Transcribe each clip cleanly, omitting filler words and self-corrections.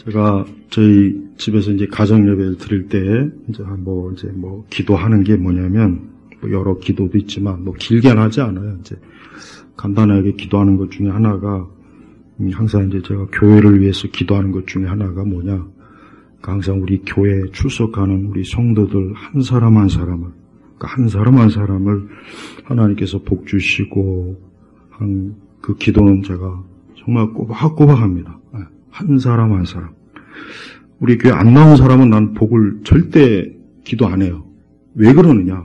제가 저희 집에서 이제 가정 예배를 드릴 때 이제 기도하는 게 뭐냐면 여러 기도도 있지만 길게는 하지 않아요. 이제 간단하게 기도하는 것 중에 하나가 항상 이제 제가 교회를 위해서 기도하는 것 중에 하나가 뭐냐? 항상 우리 교회에 출석하는 우리 성도들 한 사람 한 사람을, 그러니까 한 사람 한 사람을 하나님께서 복 주시고 한 그 기도는 제가 정말 꼬박꼬박 합니다. 한 사람 한 사람. 우리 교회 안 나온 사람은 난 복을 절대 기도 안 해요. 왜 그러느냐?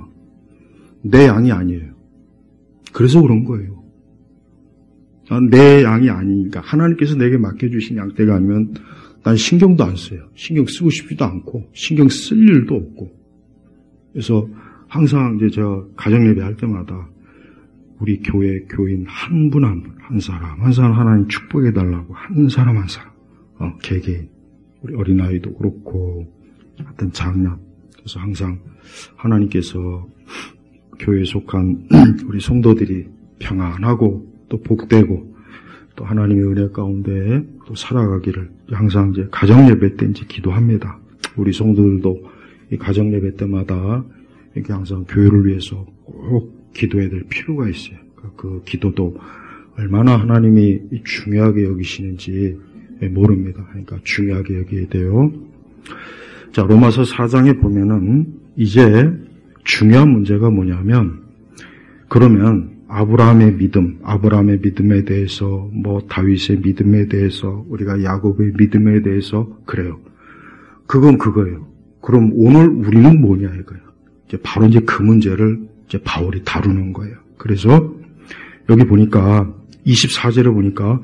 내 양이 아니에요. 그래서 그런 거예요. 내 양이 아니니까 하나님께서 내게 맡겨주신 양떼가 아니면 난 신경도 안 써요. 신경 쓰고 싶지도 않고 신경 쓸 일도 없고. 그래서 항상 이제 제가 가정 예배할 때마다 우리 교회 교인 한 분 한 분, 한 사람 하나님 축복해 달라고 한 사람 한 사람, 개개인, 우리 어린아이도 그렇고 하여튼 장남. 그래서 항상 하나님께서 교회에 속한 우리 성도들이 평안하고 또 복되고 또 하나님의 은혜 가운데 또 살아가기를 항상 이제 가정 예배 때 이제 기도합니다. 우리 성도들도 이 가정 예배 때마다 이렇게 항상 교회를 위해서 꼭 기도해야 될 필요가 있어요. 그 기도도 얼마나 하나님이 중요하게 여기시는지 모릅니다. 그러니까 중요하게 여겨야 돼요. 자, 로마서 4장에 보면은 이제 중요한 문제가 뭐냐면, 그러면 아브라함의 믿음에 대해서, 다윗의 믿음에 대해서, 우리가 야곱의 믿음에 대해서 그래요. 그건 그거예요. 그럼 오늘 우리는 뭐냐 이거예요. 이제 바로 이제 그 문제를 이제 바울이 다루는 거예요. 그래서 여기 보니까 24절에 보니까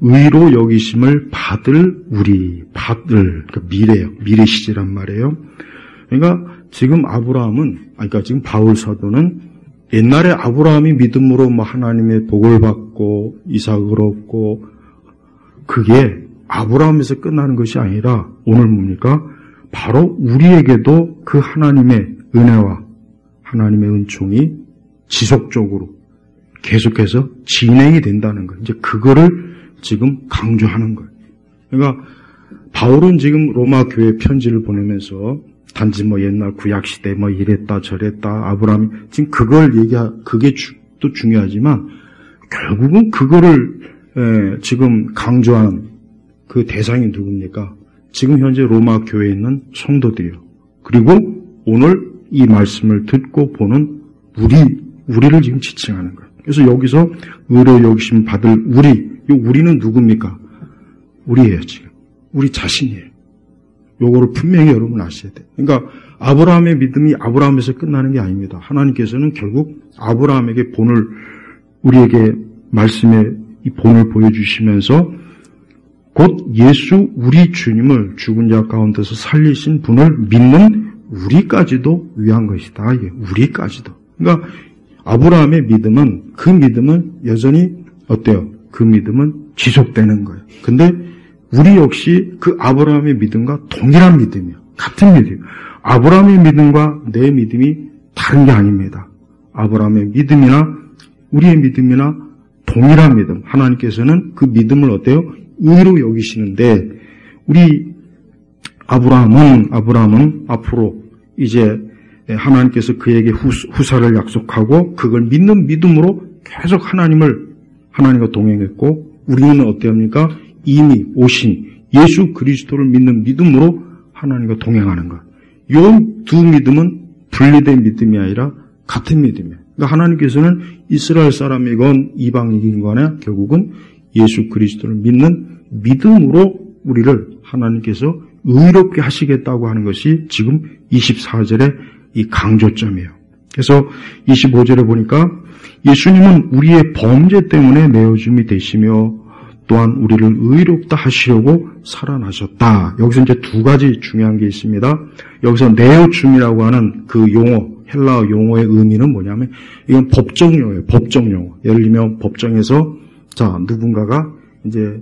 의로 여기심을 받을 그러니까 미래 시제란 말이에요. 그러니까 지금 지금 바울 사도는 옛날에 아브라함이 믿음으로 하나님의 복을 받고 이삭을 얻고 그게 아브라함에서 끝나는 것이 아니라 오늘 뭡니까? 바로 우리에게도 그 하나님의 은혜와 하나님의 은총이 지속적으로 계속해서 진행이 된다는 거예요. 이제 그거를 지금 강조하는 거예요. 그러니까 바울은 지금 로마 교회 편지를 보내면서 단지 옛날 구약 시대 이랬다 저랬다 아브라함이 지금 그게 또 중요하지만 결국은 그거를 지금 강조하는 그 대상이 누굽니까? 지금 현재 로마 교회에 있는 성도들이요. 그리고 오늘 이 말씀을 듣고 보는 우리를 지금 지칭하는 거예요. 그래서 여기서 의로 여기심 받을 우리는 누굽니까? 우리예요, 지금. 우리 자신이에요. 요거를 분명히 여러분 아셔야 돼요. 그러니까 아브라함의 믿음이 아브라함에서 끝나는 게 아닙니다. 하나님께서는 결국 아브라함에게 우리에게 말씀의 이 본을 보여주시면서 곧 예수 우리 주님을 죽은 자 가운데서 살리신 분을 믿는 우리까지도 위한 것이다. 이게 우리까지도. 그러니까 아브라함의 믿음은 그 믿음은 여전히 어때요? 그 믿음은 지속되는 거예요. 근데 우리 역시 그 아브라함의 믿음과 동일한 믿음이에요. 같은 믿음. 아브라함의 믿음과 내 믿음이 다른 게 아닙니다. 아브라함의 믿음이나 우리의 믿음이나 동일한 믿음. 하나님께서는 그 믿음을 어때요? 의로 여기시는데 우리 아브라함은 앞으로 이제 하나님께서 그에게 후사를 약속하고 그걸 믿는 믿음으로 계속 하나님과 동행했고 우리는 어때합니까? 이미 오신 예수 그리스도를 믿는 믿음으로 하나님과 동행하는 것. 이 두 믿음은 분리된 믿음이 아니라 같은 믿음이에요. 그러니까 하나님께서는 이스라엘 사람이건 이방인이건 간에 결국은 예수 그리스도를 믿는 믿음으로 우리를 하나님께서 의롭게 하시겠다고 하는 것이 지금 24절의 이 강조점이에요. 그래서 25절에 보니까 예수님은 우리의 범죄 때문에 내어줌이 되시며 또한 우리를 의롭다 하시려고 살아나셨다. 여기서 이제 두 가지 중요한 게 있습니다. 여기서 내어줌이라고 하는 그 용어, 헬라어 용어의 의미는 뭐냐면 이건 법정 용어예요. 법정 용어. 예를 들면 법정에서 누군가가 이제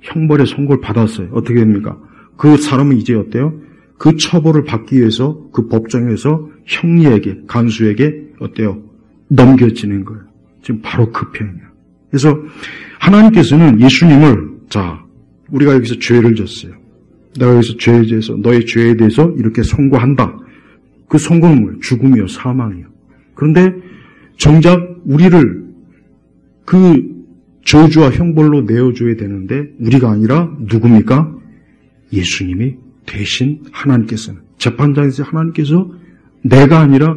형벌의 선고를 받았어요. 어떻게 됩니까? 그 사람은 이제 어때요? 그 처벌을 받기 위해서 그 법정에서 형리에게, 간수에게 어때요? 넘겨지는 거예요. 지금 바로 그 표현이에요. 그래서 하나님께서는 예수님을 우리가 여기서 죄를 졌어요. 내가 여기서 죄에 대해서, 너의 죄에 대해서 이렇게 선고한다. 그 선고는 뭐예요? 죽음이요, 사망이요. 그런데 정작 우리를 그 저주와 형벌로 내어줘야 되는데 우리가 아니라 누굽니까? 예수님이 대신 하나님께서는, 재판장에서 하나님께서 내가 아니라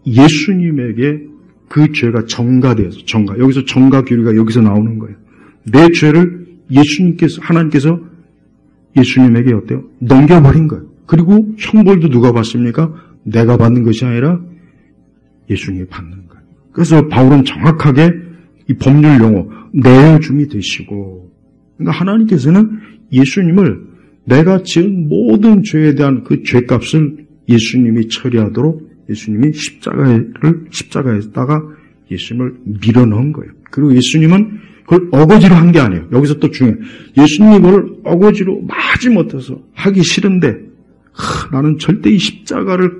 예수님에게 그 죄가 전가되어서, 여기서 전가 교리가 여기서 나오는 거예요. 내 죄를 예수님께서, 하나님께서 예수님에게 어때요? 넘겨버린 거예요. 그리고 형벌도 누가 받습니까? 내가 받는 것이 아니라 예수님이 받는 거예요. 그래서 바울은 정확하게 이 법률 용어, 내어줌이 되시고, 그러니까 하나님께서는 예수님을 내가 지은 모든 죄에 대한 그 죄값을 예수님이 처리하도록 예수님이 십자가에다가 예수님을 밀어넣은 거예요. 그리고 예수님은 그걸 어거지로 한 게 아니에요. 여기서 또 중요해요. 예수님이 그걸 어거지로 마지 못해서 하기 싫은데, 나는 절대 이 십자가를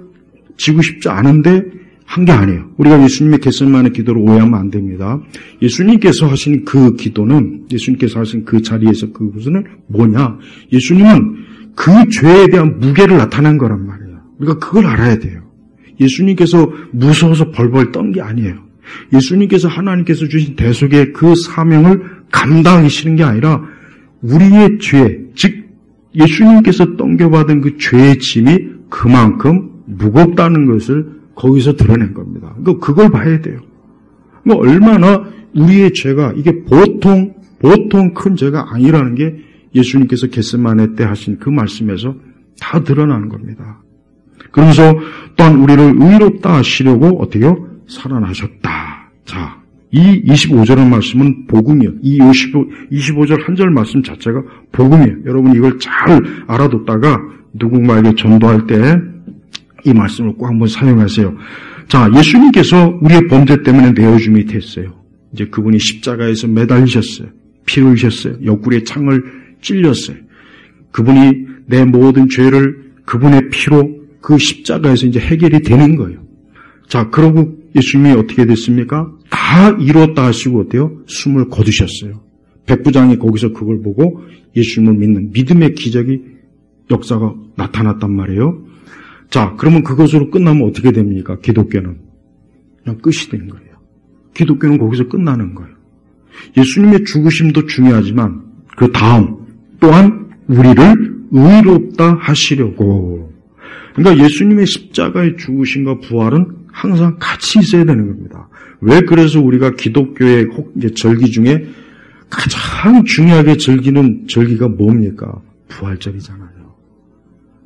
지고 싶지 않은데 한 게 아니에요. 우리가 예수님의 겟세마네 기도를 오해하면 안 됩니다. 예수님께서 하신 그 기도는, 예수님께서 하신 그 자리에서 그것은 뭐냐? 예수님은 그 죄에 대한 무게를 나타낸 거란 말이에요. 우리가 그걸 알아야 돼요. 예수님께서 무서워서 벌벌 떤 게 아니에요. 예수님께서 하나님께서 주신 대속의 그 사명을 감당하기 싫은 게 아니라 우리의 죄, 즉 예수님께서 넘겨받은 그 죄의 짐이 그만큼 무겁다는 것을 거기서 드러낸 겁니다. 그러니까 그걸 봐야 돼요. 그러니까 얼마나 우리의 죄가 이게 보통 큰 죄가 아니라는 게 예수님께서 겟세마네 때 하신 그 말씀에서 다 드러나는 겁니다. 그러면서 또한 우리를 의롭다 하시려고 어떻게요? 살아나셨다. 자, 이 25절의 말씀은 복음이에요. 이 25절 한 절 말씀 자체가 복음이에요. 여러분 이걸 잘 알아뒀다가 누군가에게 전도할 때 이 말씀을 꼭 한번 사용하세요. 자, 예수님께서 우리의 범죄 때문에 내어줌이 됐어요. 이제 그분이 십자가에서 매달리셨어요. 피 흘리셨어요. 옆구리에 창을 찔렸어요. 그분이 내 모든 죄를 그분의 피로 그 십자가에서 이제 해결이 되는 거예요. 자, 그러고 예수님이 어떻게 됐습니까? 다 이뤘다 하시고 어때요? 숨을 거두셨어요. 백부장이 거기서 그걸 보고 예수님을 믿는 믿음의 기적이 역사가 나타났단 말이에요. 자, 그러면 그것으로 끝나면 어떻게 됩니까? 기독교는 그냥 끝이 되는 거예요. 기독교는 거기서 끝나는 거예요. 예수님의 죽으심도 중요하지만 그 다음 또한 우리를 의롭다 하시려고. 그러니까 예수님의 십자가의 죽으심과 부활은 항상 같이 있어야 되는 겁니다. 왜 그래서 우리가 기독교의 이제 절기 중에 가장 중요하게 즐기는 절기가 뭡니까? 부활절이잖아요.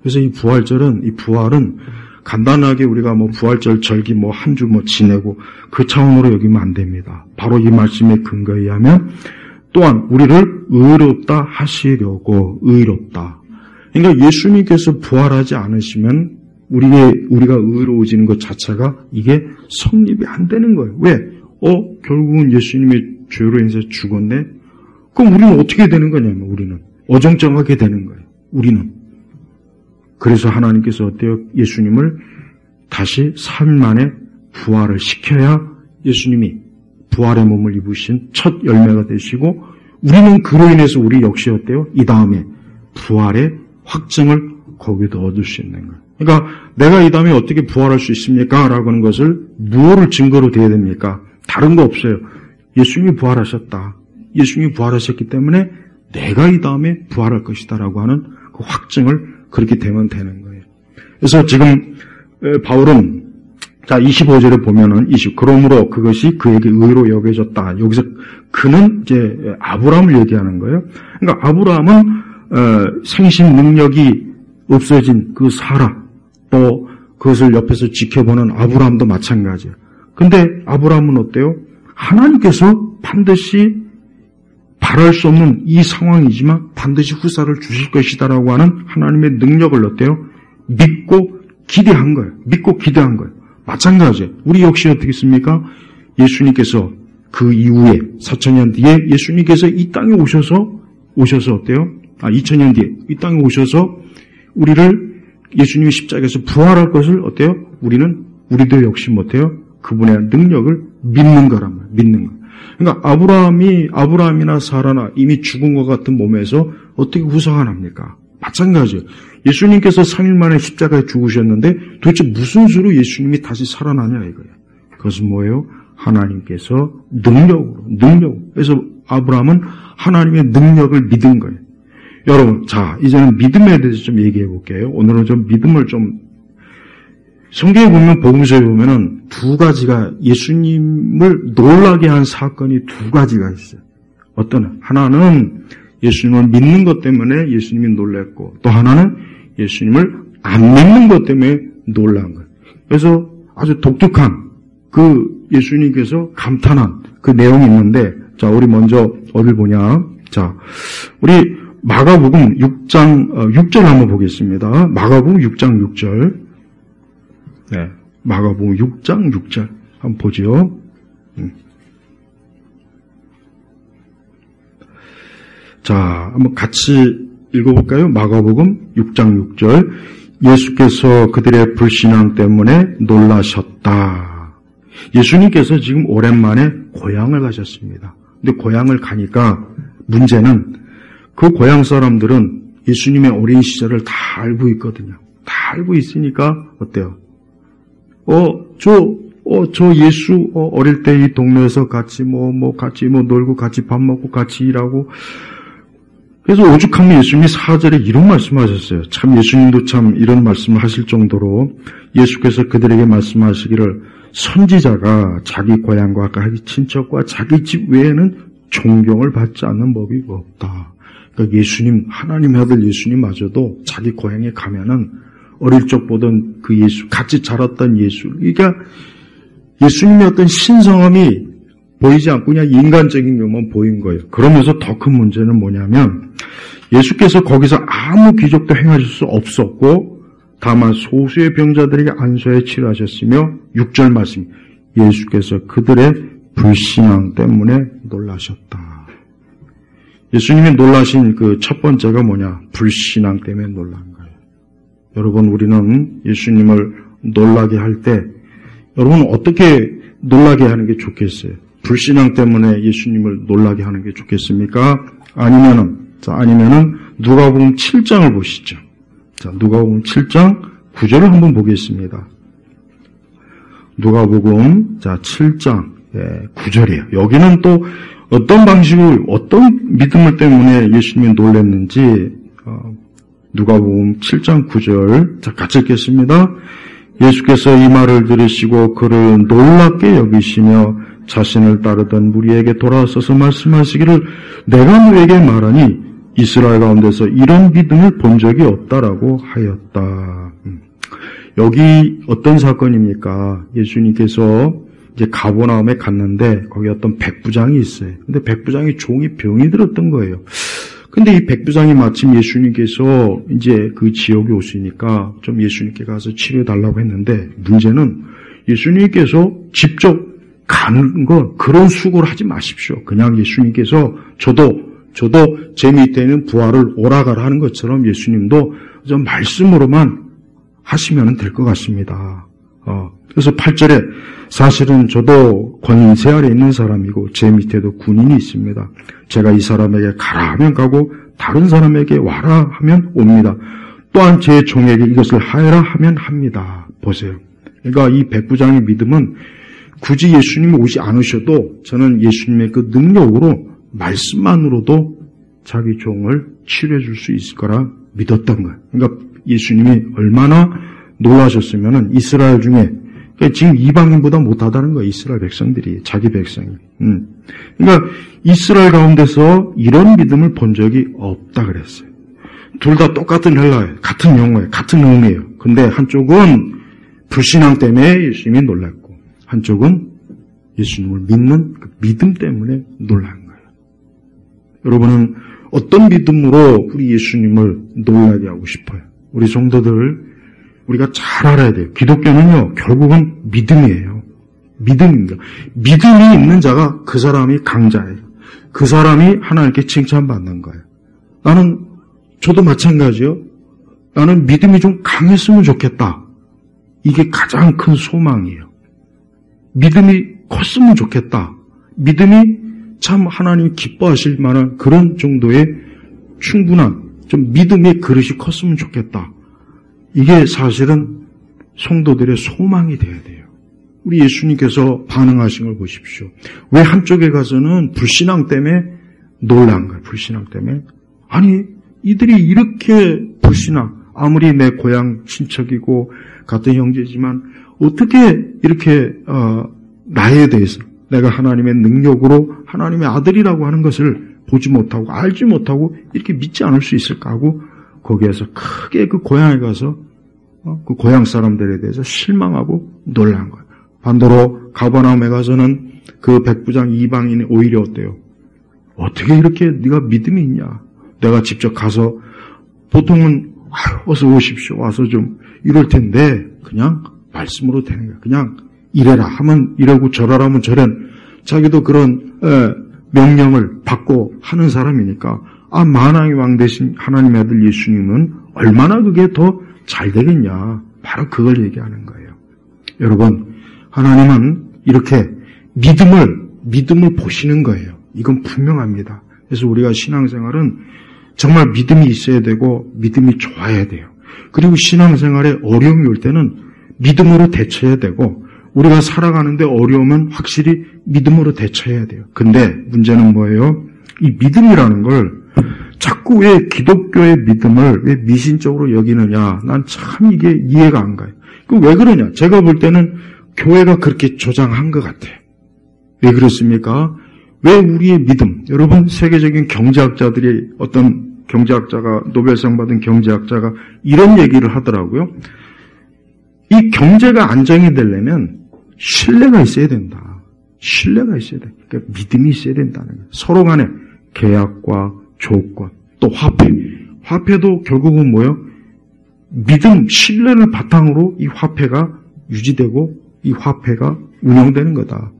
그래서 이 부활은 간단하게 우리가 뭐 부활절 절기 뭐 한 주 뭐 지내고 그 차원으로 여기면 안 됩니다. 바로 이 말씀의 근거에 의하면 또한 우리를 의롭다 하시려고. 의롭다. 그러니까 예수님께서 부활하지 않으시면 우리가 의로워지는 것 자체가 이게 성립이 안 되는 거예요. 왜? 결국은 예수님의 죄로 인해서 죽었네? 그럼 우리는 어떻게 되는 거냐면 우리는 어정쩡하게 되는 거예요. 우리는. 그래서 하나님께서 어때요? 예수님을 다시 3일 만에 부활을 시켜야 예수님이 부활의 몸을 입으신 첫 열매가 되시고 우리는 그로 인해서 우리 역시 어때요? 이 다음에 부활의 확증을 거기도 얻을 수 있는 거예요. 그러니까 내가 이 다음에 어떻게 부활할 수 있습니까? 라고 하는 것을 무엇을 증거로 대야 됩니까? 다른 거 없어요. 예수님이 부활하셨다. 예수님이 부활하셨기 때문에 내가 이 다음에 부활할 것이다 라고 하는 그 확증을 그렇게 되면 되는 거예요. 그래서 지금 바울은 자 25절에 보면은 그러므로 그것이 그에게 의로 여겨졌다. 여기서 그는 이제 아브라함을 얘기하는 거예요. 그러니까 아브라함은 생신 능력이 없어진 그 사라 또 그것을 옆에서 지켜보는 아브라함도 마찬가지예요. 근데 아브라함은 어때요? 하나님께서 반드시 바랄 수 없는 이 상황이지만 반드시 후사를 주실 것이다라고 하는 하나님의 능력을 어때요? 믿고 기대한 거예요. 믿고 기대한 거예요. 마찬가지예요. 우리 역시 어떻겠습니까? 예수님께서 그 이후에 4,000년 뒤에 예수님께서 이 땅에 오셔서 어때요? 2,000년 뒤에 이 땅에 오셔서 우리를 예수님의 십자가에서 부활할 것을 어때요? 우리도 역시 못해요? 그분의 능력을 믿는 거란 말이에요. 믿는 거. 그러니까 아브라함이나 사라나 이미 죽은 것 같은 몸에서 어떻게 구속 안 합니까? 마찬가지예요. 예수님께서 3일 만에 십자가에 죽으셨는데 도대체 무슨 수로 예수님이 다시 살아나냐 이거예요. 그것은 뭐예요? 하나님께서 능력으로. 그래서 아브라함은 하나님의 능력을 믿은 거예요. 여러분, 자, 이제는 믿음에 대해서 좀 얘기해 볼게요. 오늘은 좀 믿음을 좀, 성경에 보면, 복음서에 보면은 두 가지가 예수님을 놀라게 한 사건이 두 가지가 있어요. 어떤, 하나는 예수님을 믿는 것 때문에 예수님이 놀랐고, 또 하나는 예수님을 안 믿는 것 때문에 놀란 거예요. 그래서 아주 독특한 그 예수님께서 감탄한 그 내용이 있는데, 자, 우리 먼저 어딜 보냐. 자, 우리 마가복음 6장 6절 한번 보겠습니다. 마가복음 6장 6절. 네, 마가복음 6장 6절 한번 보죠. 자, 한번 같이 읽어볼까요? 마가복음 6장 6절. 예수께서 그들의 불신앙 때문에 놀라셨다. 예수님께서 지금 오랜만에 고향을 가셨습니다. 근데 고향을 가니까 문제는 그 고향 사람들은 예수님의 어린 시절을 다 알고 있거든요. 다 알고 있으니까 어때요? 저 예수 어릴 때 이 동네에서 같이 같이 놀고 같이 밥 먹고 같이 일하고. 그래서 오죽하면 예수님이 4절에 이런 말씀하셨어요. 참 예수님도 참 이런 말씀을 하실 정도로 예수께서 그들에게 말씀하시기를 선지자가 자기 고향과 자기 친척과 자기 집 외에는 존경을 받지 않는 법이 없다. 그러니까 예수님, 하나님의 아들 예수님마저도 자기 고향에 가면은 어릴 적 보던 그 예수, 같이 자랐던 예수, 그러니까 예수님의 어떤 신성함이 보이지 않고 그냥 인간적인 것만 보인 거예요. 그러면서 더 큰 문제는 뭐냐면 예수께서 거기서 아무 기적도 행하실 수 없었고 다만 소수의 병자들에게 안수하여 치료하셨으며 6절 말씀, 예수께서 그들의 불신앙 때문에 놀라셨다. 예수님이 놀라신 그 첫 번째가 뭐냐? 불신앙 때문에 놀란 거예요. 여러분, 우리는 예수님을 놀라게 할 때 여러분 어떻게 놀라게 하는 게 좋겠어요? 불신앙 때문에 예수님을 놀라게 하는 게 좋겠습니까? 아니면은 누가복음 7장을 보시죠. 자, 누가복음 7장 9절을 한번 보겠습니다. 누가복음 7장 9절이에요. 여기는 또 어떤 방식을, 어떤 믿음을 때문에 예수님이 놀랐는지 누가복음 7장 9절 자, 같이 읽겠습니다. 예수께서 이 말을 들으시고 그를 놀랍게 여기시며 자신을 따르던 무리에게 돌아서서 말씀하시기를 내가 너에게 말하니 이스라엘 가운데서 이런 믿음을 본 적이 없다라고 하였다. 여기 어떤 사건입니까? 예수님께서 이제 가버나움에 갔는데 거기 어떤 백부장이 있어요. 근데 백부장이 종이 병이 들었던 거예요. 근데 이 백부장이 마침 예수님께서 이제 그 지역에 오시니까 좀 예수님께 가서 치료해 달라고 했는데 문제는 예수님께서 직접 가는 거 그런 수고를 하지 마십시오. 그냥 예수님께서 저도 제 밑에 있는 부하를 오라가라 하는 것처럼 예수님도 좀 말씀으로만 하시면 될 것 같습니다. 그래서 8절에 사실은 저도 권세 아래 있는 사람이고 제 밑에도 군인이 있습니다. 제가 이 사람에게 가라 하면 가고 다른 사람에게 와라 하면 옵니다. 또한 제 종에게 이것을 하여라 하면 합니다. 보세요. 그러니까 이 백부장의 믿음은 굳이 예수님이 오지 않으셔도 저는 예수님의 그 능력으로 말씀만으로도 자기 종을 치료해 줄 수 있을 거라 믿었던 거예요. 그러니까 예수님이 얼마나 놀라셨으면은 이스라엘 중에 지금 이방인보다 못하다는 거예요. 이스라엘 백성들이, 자기 백성이. 그러니까 이스라엘 가운데서 이런 믿음을 본 적이 없다 그랬어요. 둘 다 똑같은 헬라예요. 같은 용어예요. 같은 의미예요. 근데 한쪽은 불신앙 때문에 예수님이 놀랐고 한쪽은 예수님을 믿는 그 믿음 때문에 놀란 거예요. 여러분은 어떤 믿음으로 우리 예수님을 놀라게 하고 싶어요? 우리 성도들 우리가 잘 알아야 돼요. 기독교는요, 결국은 믿음이에요. 믿음입니다. 믿음이 있는 자가 그 사람이 강자예요. 그 사람이 하나님께 칭찬받는 거예요. 저도 마찬가지요. 나는 믿음이 좀 강했으면 좋겠다. 이게 가장 큰 소망이에요. 믿음이 컸으면 좋겠다. 믿음이 참 하나님이 기뻐하실 만한 그런 정도의 충분한 좀 믿음의 그릇이 컸으면 좋겠다. 이게 사실은 성도들의 소망이 돼야 돼요. 우리 예수님께서 반응하신 걸 보십시오. 왜 한쪽에 가서는 불신앙 때문에 놀란 거예요. 불신앙 때문에. 아니 이들이 이렇게 불신앙, 아무리 내 고향 친척이고 같은 형제지만 어떻게 이렇게 나에 대해서 내가 하나님의 능력으로 하나님의 아들이라고 하는 것을 보지 못하고 알지 못하고 이렇게 믿지 않을 수 있을까 하고 거기에서 크게 그 고향에 가서 그 고향 사람들에 대해서 실망하고 놀란 거예요. 반대로 가버나움에 가서는 그 백부장 이방인이 오히려 어때요? 어떻게 이렇게 네가 믿음이 있냐? 내가 직접 가서 보통은 어서 오십시오. 와서 좀 이럴 텐데 그냥 말씀으로 되는 거야. 그냥 이래라 하면 이러고 저러라 하면 저런 자기도 그런 명령을 받고 하는 사람이니까 만왕의 왕 되신 하나님의 아들 예수님은 얼마나 그게 더 잘 되겠냐. 바로 그걸 얘기하는 거예요. 여러분 하나님은 이렇게 믿음을 보시는 거예요. 이건 분명합니다. 그래서 우리가 신앙생활은 정말 믿음이 있어야 되고 믿음이 좋아야 돼요. 그리고 신앙생활에 어려움이 올 때는 믿음으로 대처해야 되고 우리가 살아가는데 어려우면 확실히 믿음으로 대처해야 돼요. 근데 문제는 뭐예요? 이 믿음이라는 걸 자꾸 왜 기독교의 믿음을 왜 미신적으로 여기느냐? 난 참 이게 이해가 안 가요. 왜 그러냐? 제가 볼 때는 교회가 그렇게 조장한 것 같아요. 왜 그렇습니까? 왜 우리의 믿음, 여러분 세계적인 경제학자들이 어떤 경제학자가 노벨상 받은 경제학자가 이런 얘기를 하더라고요. 이 경제가 안정이 되려면 신뢰가 있어야 된다. 신뢰가 있어야 돼. 그러니까 믿음이 있어야 된다는 거예요. 서로 간에 계약과 조건, 또 화폐. 화폐도 결국은 뭐예요? 믿음, 신뢰를 바탕으로 이 화폐가 유지되고 이 화폐가 운영되는 거다.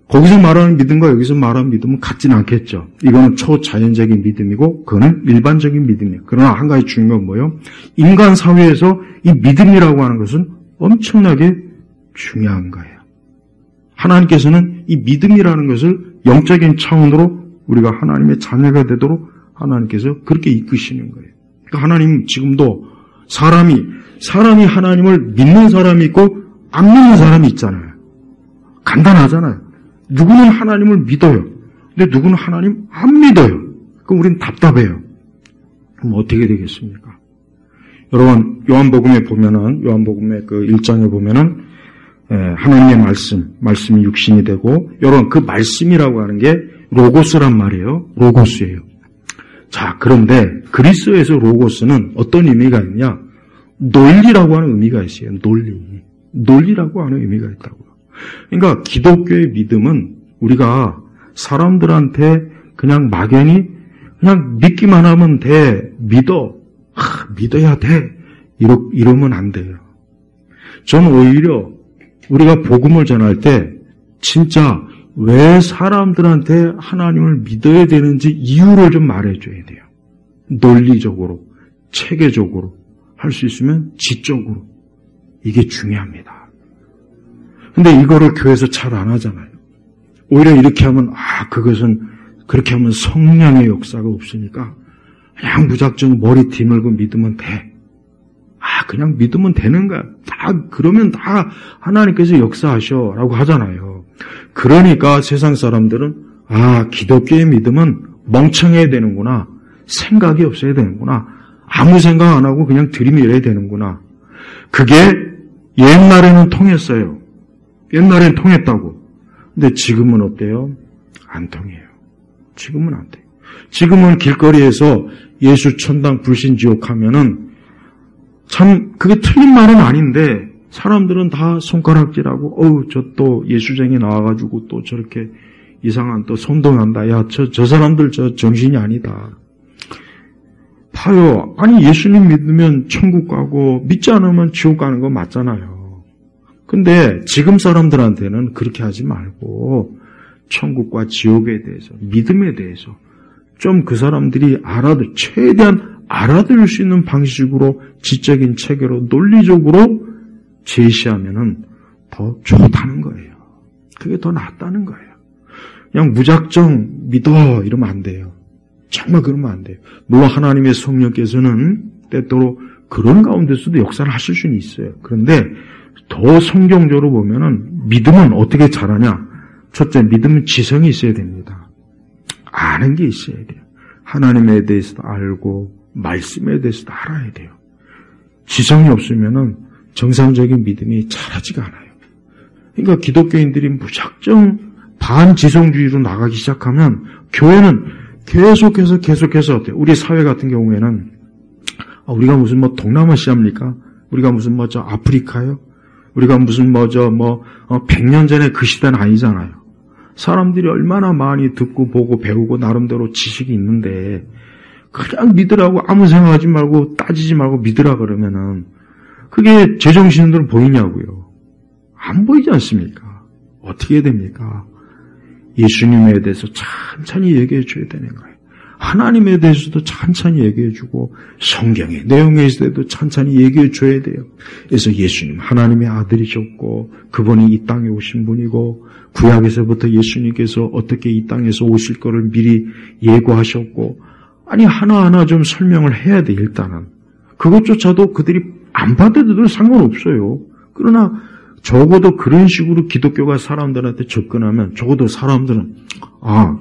거기서 말하는 믿음과 여기서 말하는 믿음은 같지는 않겠죠. 이거는 초자연적인 믿음이고 그거는 일반적인 믿음이에요. 그러나 한 가지 중요한 건 뭐예요? 인간 사회에서 이 믿음이라고 하는 것은 엄청나게 중요한 거예요. 하나님께서는 이 믿음이라는 것을 영적인 차원으로 우리가 하나님의 자녀가 되도록 하나님께서 그렇게 이끄시는 거예요. 그러니까 하나님 지금도 사람이 하나님을 믿는 사람이 있고 안 믿는 사람이 있잖아요. 간단하잖아요. 누구는 하나님을 믿어요. 근데 누구는 하나님 안 믿어요. 그럼 우리는 답답해요. 그럼 어떻게 되겠습니까? 여러분, 요한복음에 보면은, 요한복음의 그 1장에 보면은, 하나님의 말씀이 육신이 되고, 여러분, 그 말씀이라고 하는 게 로고스란 말이에요. 로고스예요. 자, 그런데 그리스어에서 로고스는 어떤 의미가 있냐? 논리라고 하는 의미가 있어요. 논리라고 하는 의미가 있다고요. 그러니까 기독교의 믿음은 우리가 사람들한테 그냥 막연히 그냥 믿기만 하면 돼. 믿어야 돼. 이러면 안 돼요. 저는 오히려 우리가 복음을 전할 때 진짜 왜 사람들한테 하나님을 믿어야 되는지 이유를 좀 말해줘야 돼요. 논리적으로, 체계적으로 할 수 있으면 지적으로. 이게 중요합니다. 근데 이거를 교회에서 잘 안 하잖아요. 오히려 이렇게 하면 그것은 그렇게 하면 성령의 역사가 없으니까 그냥 무작정 머리 뒤밀고 믿으면 돼. 그냥 믿으면 되는 거야. 그러면 다 하나님께서 역사하셔라고 하잖아요. 그러니까 세상 사람들은 기독교의 믿음은 멍청해야 되는구나. 생각이 없어야 되는구나. 아무 생각 안 하고 그냥 들이밀어야 되는구나. 그게 옛날에는 통했어요. 옛날엔 통했다고. 근데 지금은 어때요? 안 통해요. 지금은 안 돼요. 지금은 길거리에서 예수 천당 불신 지옥 하면은 참 그게 틀린 말은 아닌데 사람들은 다 손가락질하고 저 또 예수쟁이 나와가지고 또 저렇게 이상한 또 선동한다. 야, 저 사람들 저 정신이 아니다. 봐요. 아니 예수님 믿으면 천국 가고 믿지 않으면 지옥 가는 거 맞잖아요. 근데 지금 사람들한테는 그렇게 하지 말고 천국과 지옥에 대해서, 믿음에 대해서 좀 그 사람들이 최대한 알아들을 수 있는 방식으로 지적인 체계로 논리적으로 제시하면은 더 좋다는 거예요. 그게 더 낫다는 거예요. 그냥 무작정 믿어 이러면 안 돼요. 정말 그러면 안 돼요. 물론 하나님의 성령께서는 때때로 그런 가운데서도 역사를 하실 수는 있어요. 그런데 더 성경적으로 보면은 믿음은 어떻게 자라냐? 첫째, 믿음은 지성이 있어야 됩니다. 아는 게 있어야 돼요. 하나님에 대해서도 알고 말씀에 대해서도 알아야 돼요. 지성이 없으면은 정상적인 믿음이 자라지가 않아요. 그러니까 기독교인들이 무작정 반지성주의로 나가기 시작하면 교회는 계속해서 어때요? 우리 사회 같은 경우에는 우리가 무슨 동남아시아입니까? 우리가 무슨 아프리카요? 우리가 무슨 100년 전에 그 시대는 아니잖아요. 사람들이 얼마나 많이 듣고 보고 배우고 나름대로 지식이 있는데 그냥 믿으라고 아무 생각하지 말고 따지지 말고 믿으라 그러면은 그게 제정신으로 보이냐고요. 안 보이지 않습니까? 어떻게 됩니까? 예수님에 대해서 찬찬히 얘기해 줘야 되는 거예요. 하나님에 대해서도 찬찬히 얘기해 주고 성경의 내용에 대해서도 찬찬히 얘기해 줘야 돼요. 그래서 예수님 하나님의 아들이셨고 그분이 이 땅에 오신 분이고 구약에서부터 예수님께서 어떻게 이 땅에서 오실 거를 미리 예고하셨고 하나하나 좀 설명을 해야 돼. 일단은 그것조차도 그들이 안 받아들여도 상관없어요. 그러나 적어도 그런 식으로 기독교가 사람들한테 접근하면 적어도 사람들은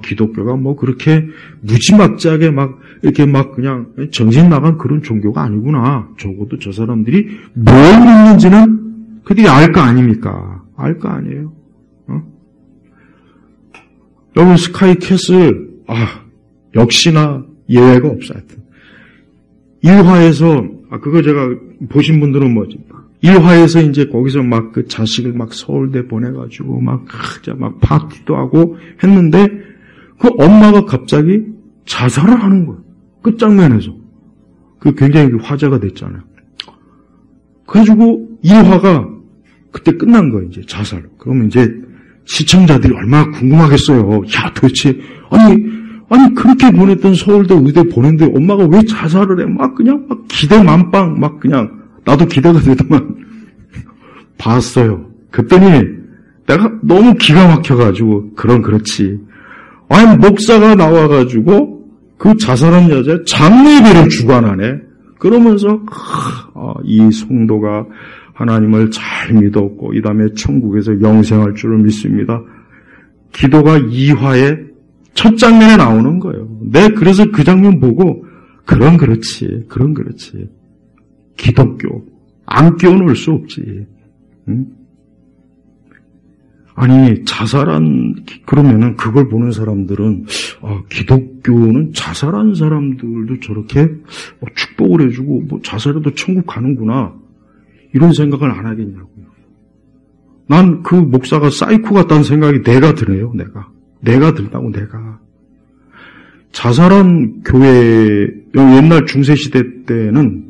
기독교가 그렇게 무지막지하게 이렇게 그냥 정신 나간 그런 종교가 아니구나. 적어도 저 사람들이 뭘 믿는지는 그들이 알 거 아닙니까? 알 거 아니에요. 여러분 스카이캐슬 역시나 예외가 없어요. 1화에서 그거 제가 보신 분들은 1화에서 이제 거기서 그 자식을 서울대 보내가지고 파티도 하고 했는데 그 엄마가 갑자기 자살을 하는 거예요. 끝장면에서. 그 굉장히 화제가 됐잖아요. 그래가지고 1화가 그때 끝난 거예요. 이제 자살. 그러면 이제 시청자들이 얼마나 궁금하겠어요. 야, 도대체 아니 그렇게 보냈던 서울대 의대 보냈는데 엄마가 왜 자살을 해? 그냥 기대 만빵 그냥 나도 기대가 되더만 봤어요. 그랬더니 내가 너무 기가 막혀가지고 그렇지. 목사가 나와가지고 그 자살한 여자 장례비를 주관하네. 그러면서 이 성도가 하나님을 잘 믿었고 이 다음에 천국에서 영생할 줄을 믿습니다. 기도가 2화의 첫 장면에 나오는 거예요. 그래서 그 장면 보고 그렇지. 기독교 안 끼워놓을 수 없지. 응? 자살한 그러면은 그걸 보는 사람들은 기독교는 자살한 사람들도 저렇게 축복을 해주고 자살해도 천국 가는구나 이런 생각을 안 하겠냐고요. 난 그 목사가 사이코 같다는 생각이 내가 들어요. 내가 들다고 내가 자살한 교회 옛날 중세시대 때는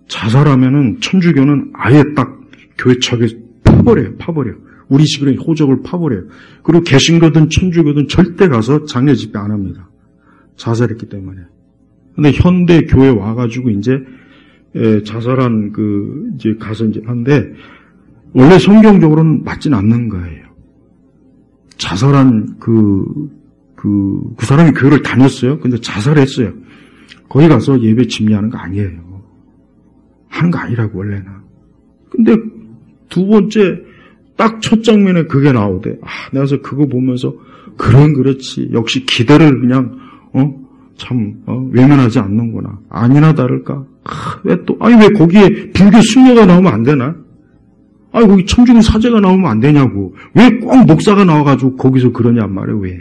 자살하면은 천주교는 아예 딱 교회 척에 파버려요. 우리 식으로 호적을 파버려요. 그리고 개신교든 천주교든 절대 가서 장례 집회 안 합니다. 자살했기 때문에. 근데 현대 교회 와가지고 이제 자살한 이제 가서 이제 한데 원래 성경적으로는 맞진 않는 거예요. 자살한 그 사람이 교회를 다녔어요. 근데 자살했어요. 거기 가서 예배 집례하는 거 아니에요. 하는 거 아니라고 원래는. 근데 두 번째 딱 첫 장면에 그게 나오대. 내가 그래서 그거 보면서 그렇지. 역시 기대를 그냥 외면하지 않는구나. 아니나 다를까. 왜 거기에 불교 순례가 나오면 안 되나? 거기 천주교 사제가 나오면 안 되냐고. 왜 꼭 목사가 나와가지고 거기서 그러냔 말이야, 왜.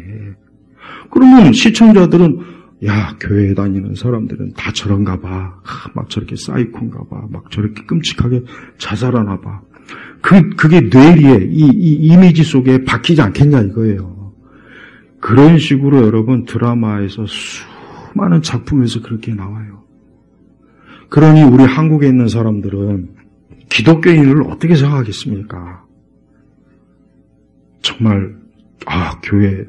그러면 시청자들은, 교회 다니는 사람들은 다 저런가 봐. 저렇게 사이코인가 봐. 저렇게 끔찍하게 자살하나 봐. 그게 뇌리에, 이 이미지 속에 박히지 않겠냐, 이거예요. 그런 식으로 여러분 드라마에서 수많은 작품에서 그렇게 나와요. 그러니 우리 한국에 있는 사람들은 기독교인을 어떻게 생각하겠습니까? 정말 교회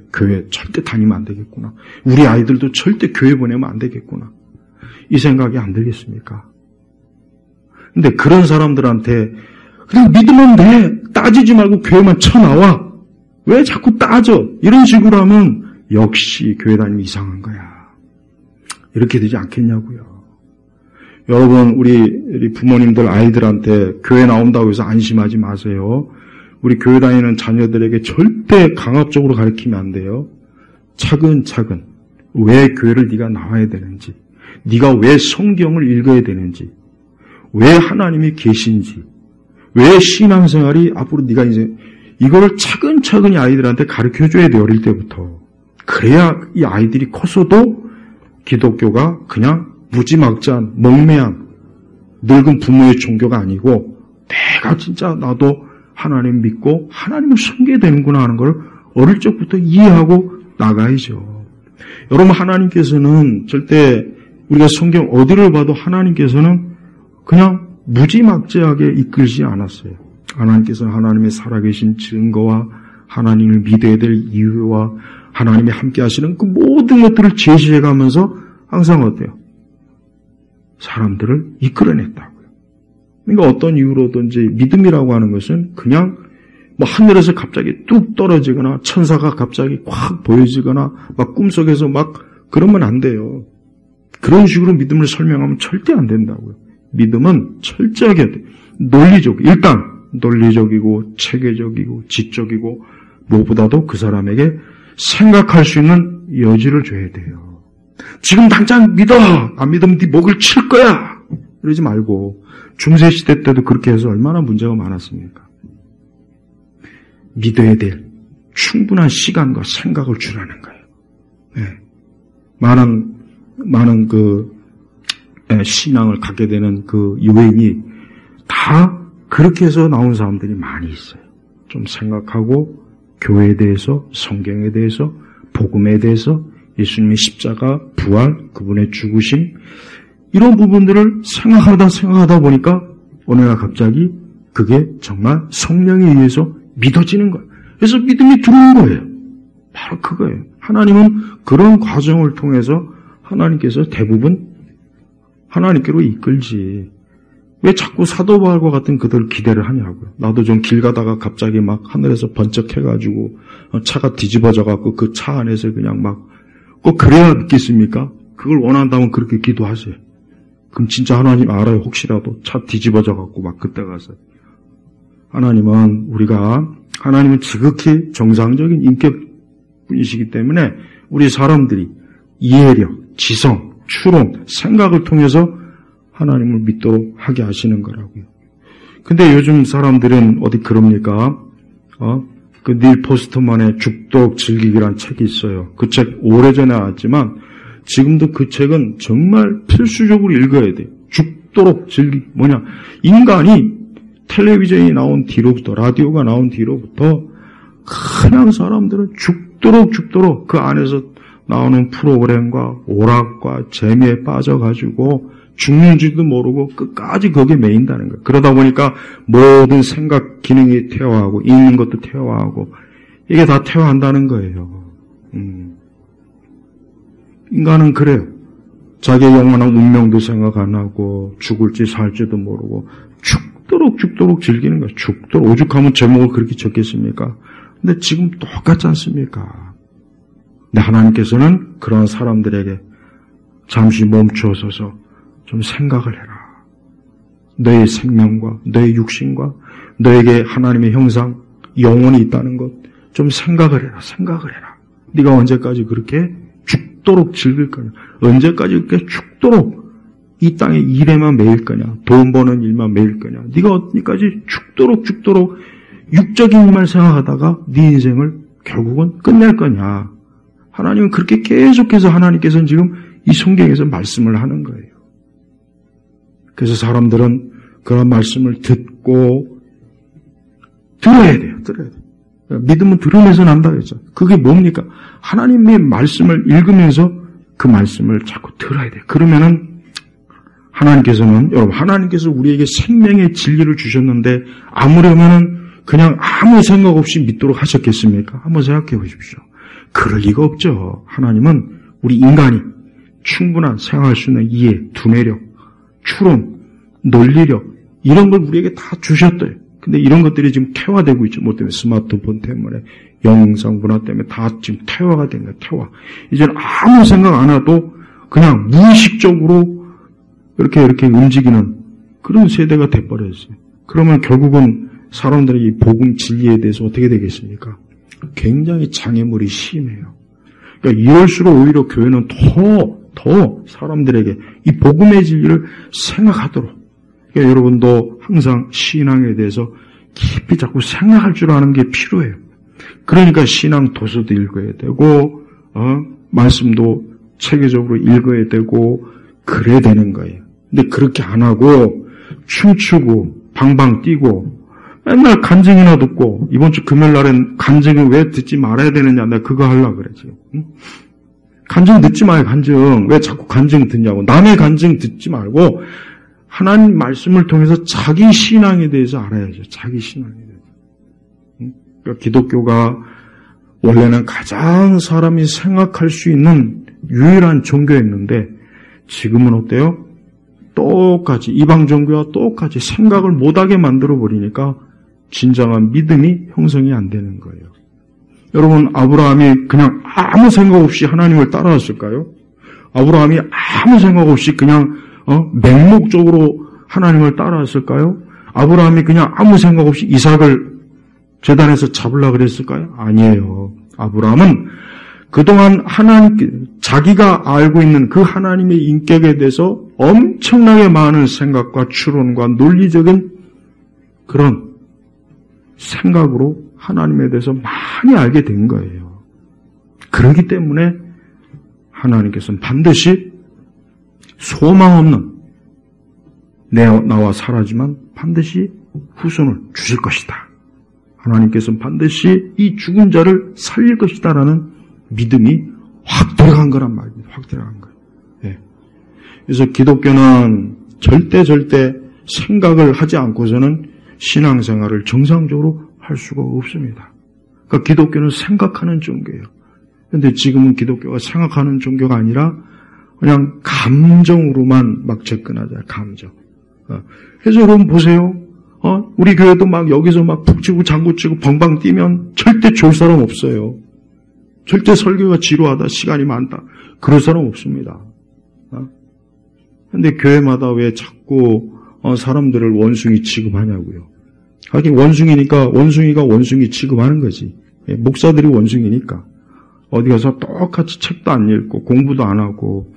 절대 다니면 안 되겠구나. 우리 아이들도 절대 교회 보내면 안 되겠구나. 이 생각이 안 들겠습니까? 근데 그런 사람들한테 그냥 믿으면 돼. 따지지 말고 교회만 쳐나와. 왜 자꾸 따져? 이런 식으로 하면 역시 교회 다니면 이상한 거야. 이렇게 되지 않겠냐고요. 여러분, 우리 부모님들 아이들한테 교회 나온다고 해서 안심하지 마세요. 우리 교회 다니는 자녀들에게 절대 강압적으로 가르치면 안 돼요. 차근차근 왜 교회를 네가 나와야 되는지, 네가 왜 성경을 읽어야 되는지, 왜 하나님이 계신지, 왜 신앙생활이 앞으로 네가 이제 이거를 차근차근히 아이들한테 가르쳐줘야 돼, 어릴 때부터. 그래야 이 아이들이 커서도 기독교가 그냥 무지막지한 멍매한 늙은 부모의 종교가 아니고 내가 진짜 나도 하나님 믿고 하나님을 섬겨야 되는구나 하는 걸 어릴 적부터 이해하고 나가야죠. 여러분, 하나님께서는 절대 우리가 성경 어디를 봐도 하나님께서는 그냥 무지막지하게 이끌지 않았어요. 하나님께서는 하나님의 살아계신 증거와 하나님을 믿어야 될 이유와 하나님이 함께 하시는 그 모든 것들을 제시해가면서 항상 어때요? 사람들을 이끌어냈다고요. 그러니까 어떤 이유로든지 믿음이라고 하는 것은 그냥 뭐 하늘에서 갑자기 뚝 떨어지거나 천사가 갑자기 확 보여지거나 막 꿈속에서 막 그러면 안 돼요. 그런 식으로 믿음을 설명하면 절대 안 된다고요. 믿음은 철저하게 돼요. 일단 논리적이고 체계적이고 지적이고 무엇보다도 그 사람에게 생각할 수 있는 여지를 줘야 돼요. 지금 당장 믿어! 안 믿으면 네 목을 칠 거야! 이러지 말고 중세시대 때도 그렇게 해서 얼마나 문제가 많았습니까? 믿어야 될 충분한 시간과 생각을 주라는 거예요. 네. 많은 신앙을 갖게 되는 그 요인이 다 그렇게 해서 나온 사람들이 많이 있어요. 좀 생각하고 교회에 대해서, 성경에 대해서, 복음에 대해서, 예수님의 십자가, 부활, 그분의 죽으심, 이런 부분들을 생각하다 보니까 어느 날 갑자기 그게 정말 성령에 의해서 믿어지는 거예요. 그래서 믿음이 들어온 거예요. 바로 그거예요. 하나님은 그런 과정을 통해서 하나님께서 대부분 하나님께로 이끌지. 왜 자꾸 사도 바울과 같은 그들 기대를 하냐고요. 나도 좀 길 가다가 갑자기 막 하늘에서 번쩍해가지고 차가 뒤집어져갖고 그 차 안에서 그냥 막 꼭 그래야 믿겠습니까? 그걸 원한다면 그렇게 기도하세요. 그럼 진짜 하나님 알아요. 혹시라도 차 뒤집어져갖고 막 그때 가서. 하나님은 지극히 정상적인 인격분이시기 때문에 우리 사람들이 이해력, 지성, 추론, 생각을 통해서 하나님을 믿도록 하게 하시는 거라고요. 근데 요즘 사람들은 어디 그럽니까? 그 닐 포스트만의 죽도록 즐기기란 책이 있어요. 그 책 오래전에 나왔지만 지금도 그 책은 정말 필수적으로 읽어야 돼요. 죽도록 뭐냐? 인간이 텔레비전이 나온 뒤로부터, 라디오가 나온 뒤로부터 그냥 사람들은 죽도록 그 안에서 나오는 프로그램과 오락과 재미에 빠져가지고 죽는지도 모르고 끝까지 거기에 매인다는 거예요. 그러다 보니까 모든 생각 기능이 퇴화하고 읽는 것도 퇴화하고 이게 다 퇴화한다는 거예요. 인간은 그래요. 자기의 영원한 운명도 생각 안 하고 죽을지 살지도 모르고 죽도록 즐기는 거예요. 죽도록. 오죽하면 제목을 그렇게 적겠습니까? 근데 지금 똑같지 않습니까? 근데 하나님께서는 그런 사람들에게 잠시 멈추어서서 좀 생각을 해라. 너의 생명과 너의 육신과 너에게 하나님의 형상, 영혼이 있다는 것 좀 생각을 해라. 네가 언제까지 그렇게 죽도록 즐길 거냐? 언제까지 그렇게 죽도록 이 땅에 일에만 매일 거냐? 돈 버는 일만 매일 거냐? 네가 언제까지 죽도록 육적인 일만 생각하다가 네 인생을 결국은 끝낼 거냐? 하나님은 그렇게 계속해서 하나님께서는 지금 이 성경에서 말씀을 하는 거예요. 그래서 사람들은 그런 말씀을 듣고 들어야 돼요. 믿음은 들으면서 난다 그랬죠. 그게 뭡니까? 하나님의 말씀을 읽으면서 그 말씀을 자꾸 들어야 돼요. 그러면은 하나님께서 우리에게 생명의 진리를 주셨는데 아무려면은 그냥 아무 생각 없이 믿도록 하셨겠습니까? 한번 생각해 보십시오. 그럴 리가 없죠. 하나님은 우리 인간이 충분한 생각할 수 있는 이해, 두뇌력, 추론, 논리력 이런 걸 우리에게 다 주셨대요. 근데 이런 것들이 지금 퇴화되고 있죠. 뭐 때문에? 스마트폰 때문에, 영상 문화 때문에 다 지금 퇴화가 된 거예요. 퇴화. 이제는 아무 생각 안 해도 그냥 무의식적으로 이렇게 움직이는 그런 세대가 돼버렸어요. 그러면 결국은 사람들이 이 복음 진리에 대해서 어떻게 되겠습니까? 굉장히 장애물이 심해요. 그러니까 이럴수록 오히려 교회는 더 사람들에게 이 복음의 진리를 생각하도록, 그러니까 여러분도 항상 신앙에 대해서 깊이 자꾸 생각할 줄 아는 게 필요해요. 그러니까 신앙 도서도 읽어야 되고, 말씀도 체계적으로 읽어야 되고, 그래야 되는 거예요. 근데 그렇게 안 하고, 춤추고, 방방 뛰고, 맨날 간증이나 듣고, 이번 주 금요일 날엔 간증을 왜 듣지 말아야 되느냐, 내가 그거 하려고 그래, 지금. 응? 간증 듣지 마요, 간증. 왜 자꾸 간증 듣냐고. 남의 간증 듣지 말고, 하나님 말씀을 통해서 자기 신앙에 대해서 알아야죠. 자기 신앙에 대해서. 응? 그러니까 기독교가 원래는 가장 사람이 생각할 수 있는 유일한 종교였는데, 지금은 어때요? 똑같이, 이방 종교와 똑같이 생각을 못하게 만들어버리니까, 진정한 믿음이 형성이 안 되는 거예요. 여러분, 아브라함이 그냥 아무 생각 없이 하나님을 따라왔을까요? 아브라함이 아무 생각 없이 그냥 맹목적으로 하나님을 따라왔을까요? 아브라함이 그냥 아무 생각 없이 이삭을 제단에서 잡으려고 그랬을까요? 아니에요. 아브라함은 그동안 자기가 알고 있는 그 하나님의 인격에 대해서 엄청나게 많은 생각과 추론과 논리적인 그런 생각으로 하나님에 대해서 많이 알게 된 거예요. 그렇기 때문에 하나님께서는 반드시 소망 없는 나와 사라지만 반드시 후손을 주실 것이다. 하나님께서는 반드시 이 죽은 자를 살릴 것이다라는 믿음이 확 들어간 거란 말입니다. 확 들어간 거예요. 네. 그래서 기독교는 절대 생각을 하지 않고서는 신앙생활을 정상적으로 할 수가 없습니다. 그러니까 기독교는 생각하는 종교예요. 그런데 지금은 기독교가 생각하는 종교가 아니라 그냥 감정으로만 막 접근하자. 감정. 그래서 여러분 보세요. 우리 교회도 막 여기서 막 북치고 장구치고 벙벙 뛰면 절대 좋을 사람 없어요. 절대 설교가 지루하다, 시간이 많다, 그럴 사람 없습니다. 그런데 교회마다 왜 자꾸 사람들을 원숭이 취급하냐고요. 하긴 원숭이니까 원숭이가 원숭이 취급하는 거지. 목사들이 원숭이니까. 어디 가서 똑같이 책도 안 읽고 공부도 안 하고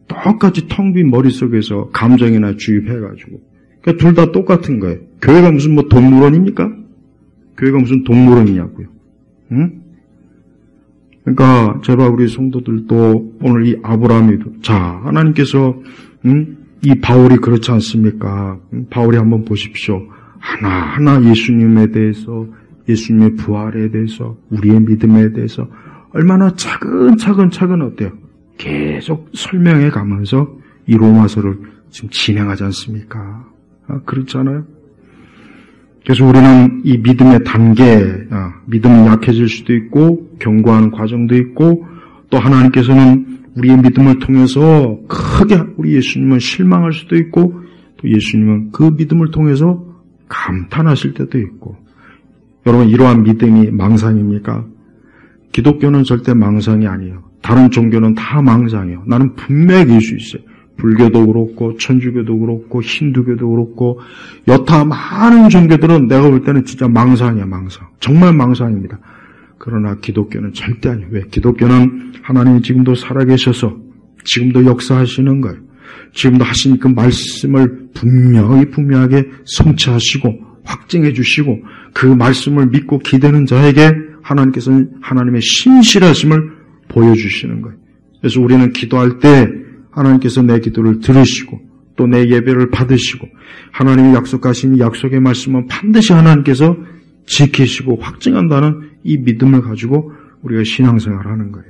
똑같이 텅 빈 머릿속에서 감정이나 주입해가지고, 그러니까 둘 다 똑같은 거예요. 교회가 무슨 뭐 동물원입니까? 교회가 무슨 동물원이냐고요. 응? 그러니까 제발 우리 성도들도 오늘 이 아브라함이도, 자, 하나님께서 이 바울이 그렇지 않습니까? 바울이 한번 보십시오. 하나하나 예수님에 대해서, 예수님의 부활에 대해서, 우리의 믿음에 대해서 얼마나 차근차근 어때요? 계속 설명해 가면서 이 로마서를 지금 진행하지 않습니까? 그렇잖아요? 그래서 우리는 이 믿음의 단계, 믿음이 약해질 수도 있고, 경고하는 과정도 있고, 또 하나님께서는 우리의 믿음을 통해서 크게 우리 예수님은 실망할 수도 있고, 또 예수님은 그 믿음을 통해서 감탄하실 때도 있고. 여러분, 이러한 믿음이 망상입니까? 기독교는 절대 망상이 아니에요. 다른 종교는 다 망상이에요. 나는 분명히 이길 수 있어요. 불교도 그렇고 천주교도 그렇고 힌두교도 그렇고 여타 많은 종교들은 내가 볼 때는 진짜 망상이야, 망상. 정말 망상입니다. 그러나 기독교는 절대 아니에요. 왜? 기독교는 하나님이 지금도 살아계셔서 지금도 역사하시는 거예요. 지금도 하신 그 말씀을 분명하게 성취하시고 확증해 주시고, 그 말씀을 믿고 기대는 자에게 하나님께서는 하나님의 신실하심을 보여주시는 거예요. 그래서 우리는 기도할 때 하나님께서 내 기도를 들으시고 또 내 예배를 받으시고, 하나님이 약속하신 이 약속의 말씀은 반드시 하나님께서 지키시고 확증한다는 이 믿음을 가지고 우리가 신앙생활을 하는 거예요.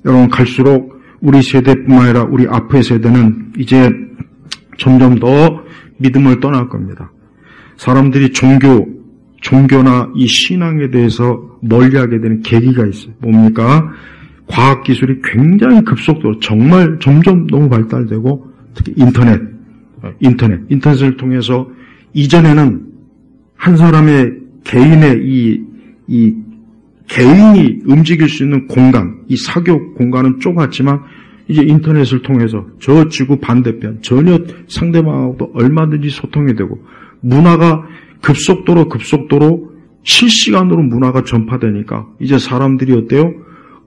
여러분, 갈수록 우리 세대뿐만 아니라 우리 앞의 세대는 이제 점점 더 믿음을 떠날 겁니다. 사람들이 종교나 이 신앙에 대해서 멀리하게 되는 계기가 있어요. 뭡니까? 과학기술이 굉장히 급속도로 정말 점점 너무 발달되고, 특히 인터넷을 통해서 이전에는 한 사람의 개인의 이 개인이 움직일 수 있는 공간, 이 사교 공간은 좁았지만 이제 인터넷을 통해서 저 지구 반대편 전혀 상대방하고도 얼마든지 소통이 되고 문화가 급속도로 실시간으로 문화가 전파되니까 이제 사람들이 어때요?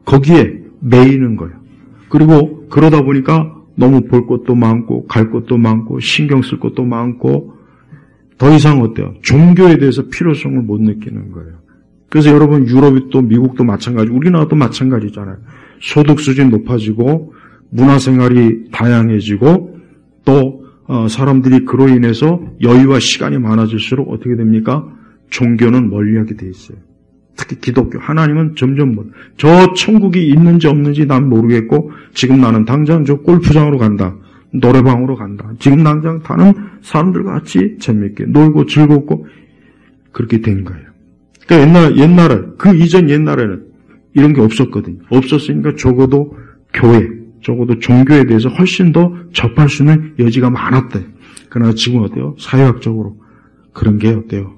거기에 매이는 거예요. 그리고 그러다 보니까 너무 볼 것도 많고 갈 것도 많고 신경 쓸 것도 많고 더 이상 어때요? 종교에 대해서 필요성을 못 느끼는 거예요. 그래서 여러분 유럽도 미국도 마찬가지, 우리나라도 마찬가지잖아요. 소득 수준이 높아지고 문화생활이 다양해지고 또 사람들이 그로 인해서 여유와 시간이 많아질수록 어떻게 됩니까? 종교는 멀리하게 돼 있어요. 특히 기독교, 하나님은 점점 저 천국이 있는지 없는지 난 모르겠고 지금 나는 당장 저 골프장으로 간다. 노래방으로 간다. 지금 당장 다른 사람들과 같이 재밌게 놀고 즐겁고 그렇게 된 거예요. 그러니까 옛날에 그 이전 옛날에는 이런 게 없었거든요. 없었으니까 적어도 적어도 종교에 대해서 훨씬 더 접할 수 있는 여지가 많았대. 그러나 지금 어때요? 사회학적으로 그런 게 어때요?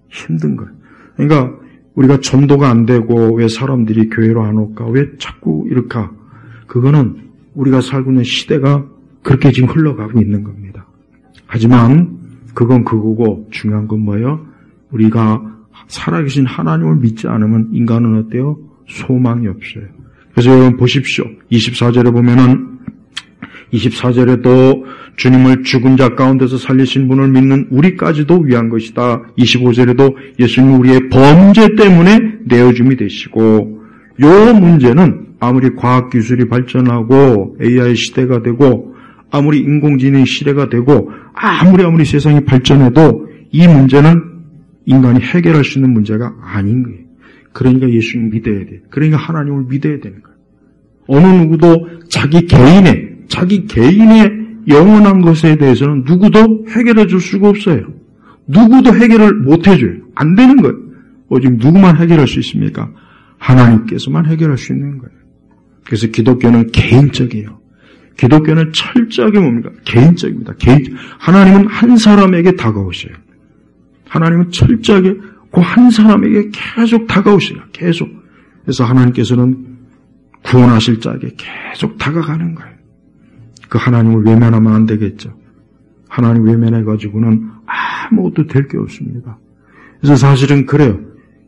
힘든 거예요. 그러니까 우리가 전도가 안 되고 왜 사람들이 교회로 안 올까? 왜 자꾸 이럴까? 그거는 우리가 살고 있는 시대가 그렇게 지금 흘러가고 있는 겁니다. 하지만 그건 그거고 중요한 건 뭐예요? 우리가 살아계신 하나님을 믿지 않으면 인간은 어때요? 소망이 없어요. 그래서 여러분 보십시오. 24절에 보면은 24절에도 주님을 죽은 자 가운데서 살리신 분을 믿는 우리까지도 위한 것이다. 25절에도 예수님은 우리의 범죄 때문에 내어줌이 되시고 요 문제는 아무리 과학기술이 발전하고 AI 시대가 되고 아무리 인공지능 시대가 되고 아무리 세상이 발전해도 이 문제는 인간이 해결할 수 있는 문제가 아닌 거예요. 그러니까 예수님 믿어야 돼요. 그러니까 하나님을 믿어야 되는 거예요. 어느 누구도 자기 개인의 영원한 것에 대해서는 누구도 해결해 줄 수가 없어요. 누구도 해결을 못 해줘요. 안 되는 거예요. 오직 누구만 해결할 수 있습니까? 하나님께서만 해결할 수 있는 거예요. 그래서 기독교는 개인적이에요. 기독교는 철저하게 뭡니까? 개인적입니다. 하나님은 한 사람에게 다가오셔요. 하나님은 철저하게 그 한 사람에게 계속 다가오셔요. 계속. 그래서 하나님께서는 구원하실 자에게 계속 다가가는 거예요. 그 하나님을 외면하면 안 되겠죠. 하나님 외면해가지고는 아무것도 될 게 없습니다. 그래서 사실은 그래요.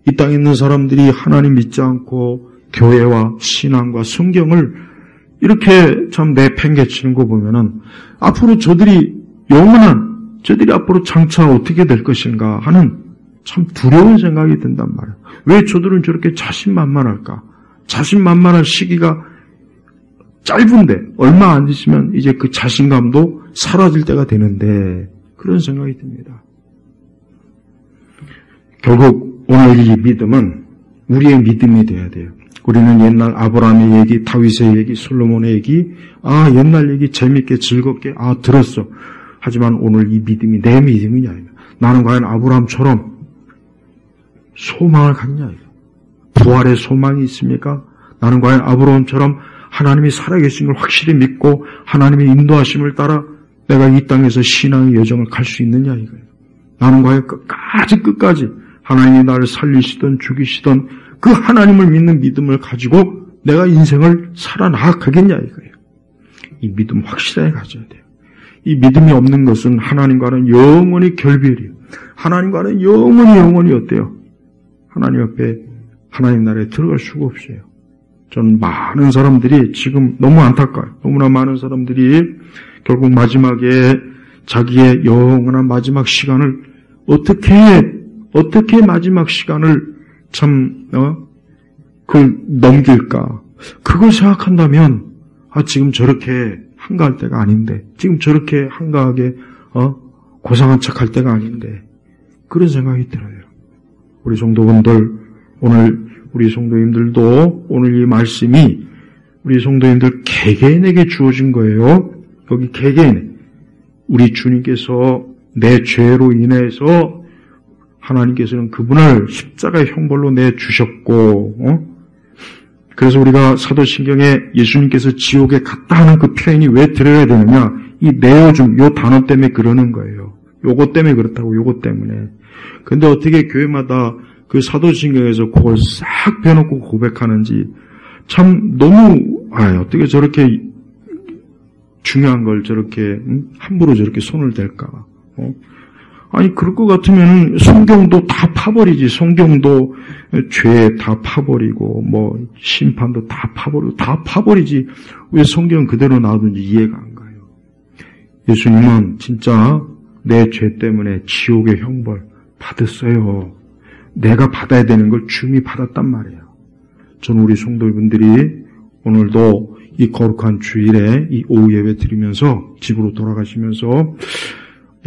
이 땅에 있는 사람들이 하나님 믿지 않고 교회와 신앙과 성경을 이렇게 참 내팽개치는 거 보면은 앞으로 저들이 앞으로 장차 어떻게 될 것인가 하는 참 두려운 생각이 든단 말이에요. 왜 저들은 저렇게 자신만만할까? 자신만만할 시기가 짧은데 얼마 안 있으면 이제 그 자신감도 사라질 때가 되는데 그런 생각이 듭니다. 결국 오늘 이 믿음은 우리의 믿음이 돼야 돼요. 우리는 옛날 아브라함의 얘기, 다윗의 얘기, 솔로몬의 얘기, 옛날 얘기 재밌게 즐겁게 들었어. 하지만 오늘 이 믿음이 내 믿음이냐? 나는 과연 아브라함처럼 소망을 갖냐? 부활의 소망이 있습니까? 나는 과연 아브라함처럼 하나님이 살아계신 걸 확실히 믿고 하나님의 인도하심을 따라 내가 이 땅에서 신앙의 여정을 갈 수 있느냐 이거예요. 나는 과연 끝까지 하나님이 나를 살리시던 죽이시던 그 하나님을 믿는 믿음을 가지고 내가 인생을 살아나가겠냐 이거예요. 이 믿음 확실하게 가져야 돼요. 이 믿음이 없는 것은 하나님과는 영원히 결별이에요. 하나님과는 영원히 어때요? 하나님 앞에 하나님 나라에 들어갈 수가 없어요. 전 많은 사람들이 지금 너무 안타까워요. 너무나 많은 사람들이 결국 마지막에 자기의 영원한 마지막 시간을 어떻게 마지막 시간을 그걸 넘길까? 그걸 생각한다면 지금 저렇게 한가할 때가 아닌데, 지금 저렇게 한가하게 고상한 척할 때가 아닌데 그런 생각이 들어요. 우리 성도분들, 오늘 우리 성도님들도 오늘 이 말씀이 우리 성도님들 개개인에게 주어진 거예요. 여기 개개인, 우리 주님께서 내 죄로 인해서 하나님께서는 그분을 십자가의 형벌로 내주셨고, 그래서 우리가 사도신경에 예수님께서 지옥에 갔다 하는 그 표현이 왜 들어야 되느냐? 이 내어줌, 요 단어 때문에 그러는 거예요. 요것 때문에 그렇다고, 요것 때문에. 근데 어떻게 교회마다 그 사도신경에서 그걸 싹 펴놓고 고백하는지 참 너무 어떻게 저렇게 중요한 걸 저렇게 함부로 저렇게 손을 댈까? 아니 그럴 것 같으면 성경도 다 파버리지. 성경도 죄 다 파버리고 뭐 심판도 다 파버리지. 왜 성경 그대로 놔둔지 이해가 안 가요. 예수님은 진짜 내 죄 때문에 지옥의 형벌 받았어요. 내가 받아야 되는 걸 주님이 받았단 말이에요. 저는 우리 성도분들이 오늘도 이 거룩한 주일에 이 오후 예배 드리면서 집으로 돌아가시면서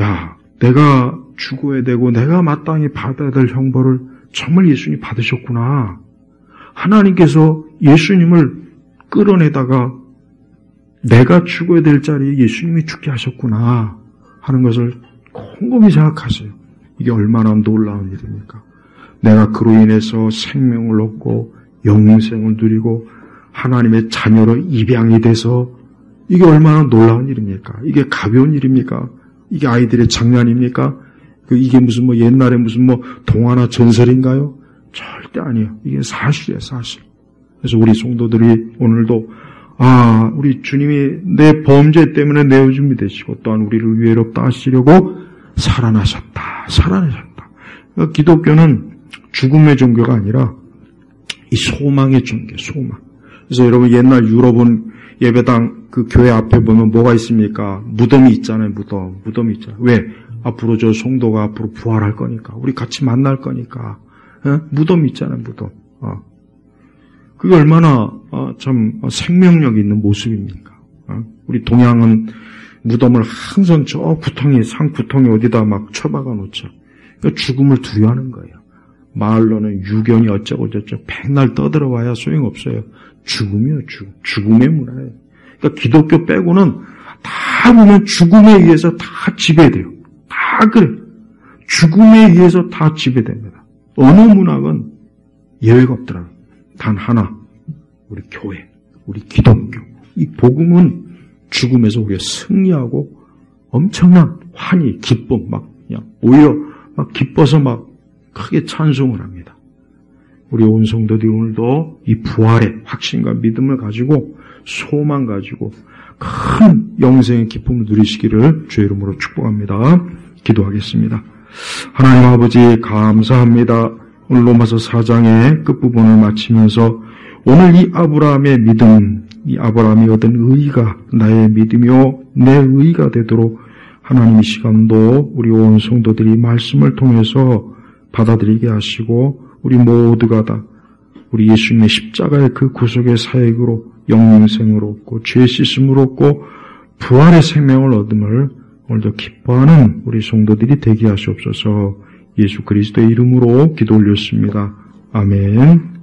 야, 내가 죽어야 되고 내가 마땅히 받아야 될 형벌을 정말 예수님이 받으셨구나. 하나님께서 예수님을 끌어내다가 내가 죽어야 될 자리에 예수님이 죽게 하셨구나 하는 것을 곰곰이 생각하세요. 이게 얼마나 놀라운 일입니까? 내가 그로 인해서 생명을 얻고 영생을 누리고 하나님의 자녀로 입양이 돼서 이게 얼마나 놀라운 일입니까? 이게 가벼운 일입니까? 이게 아이들의 장난입니까? 이게 무슨 뭐 옛날에 무슨 뭐 동화나 전설인가요? 절대 아니에요. 이게 사실이에요, 사실. 그래서 우리 성도들이 오늘도 우리 주님이 내 범죄 때문에 내어 준비되시고 또한 우리를 위해롭다 하시려고 살아나셨다. 그러니까 기독교는 죽음의 종교가 아니라 이 소망의 종교, 소망. 그래서 여러분 옛날 유럽은 예배당 그 교회 앞에 보면 뭐가 있습니까? 무덤이 있잖아요, 무덤이 있잖아요. 왜? 앞으로 저 성도가 앞으로 부활할 거니까. 우리 같이 만날 거니까. 무덤이 있잖아요, 무덤. 그게 얼마나 참 생명력 있는 모습입니까? 우리 동양은 무덤을 항상 저 상 구덩이 어디다 막 처박아 놓죠. 그러니까 죽음을 두려워하는 거예요. 마을로는 유견이 어쩌고 저쩌고 백날 떠들어와야 소용없어요. 죽음이요, 죽음의 문화예요. 그러니까 기독교 빼고는 다 보면 죽음에 의해서 다 지배돼요. 다 그래요. 죽음에 의해서 다 지배됩니다. 어느 문학은 예외가 없더라고요. 단 하나, 우리 교회, 우리 기독교. 이 복음은 죽음에서 우리가 승리하고 엄청난 환희, 기쁨, 막 그냥 오히려 막 기뻐서 막 크게 찬송을 합니다. 우리 온 성도들이 오늘도 이 부활의 확신과 믿음을 가지고 소망 가지고 큰 영생의 기쁨을 누리시기를 주의 이름으로 축복합니다. 기도하겠습니다. 하나님 아버지 감사합니다. 오늘 로마서 4장의 끝부분을 마치면서 오늘 이 아브라함의 믿음, 이 아브라함이 얻은 의가 나의 믿음이요 내 의가 되도록 하나님 이 시간도 우리 온 성도들이 말씀을 통해서 받아들이게 하시고 우리 모두가 다 우리 예수님의 십자가의 그 구속의 사역으로 영생을 얻고 죄 씻음을 얻고 부활의 생명을 얻음을 오늘도 기뻐하는 우리 성도들이 되게 하시옵소서. 예수 그리스도의 이름으로 기도 올렸습니다. 아멘.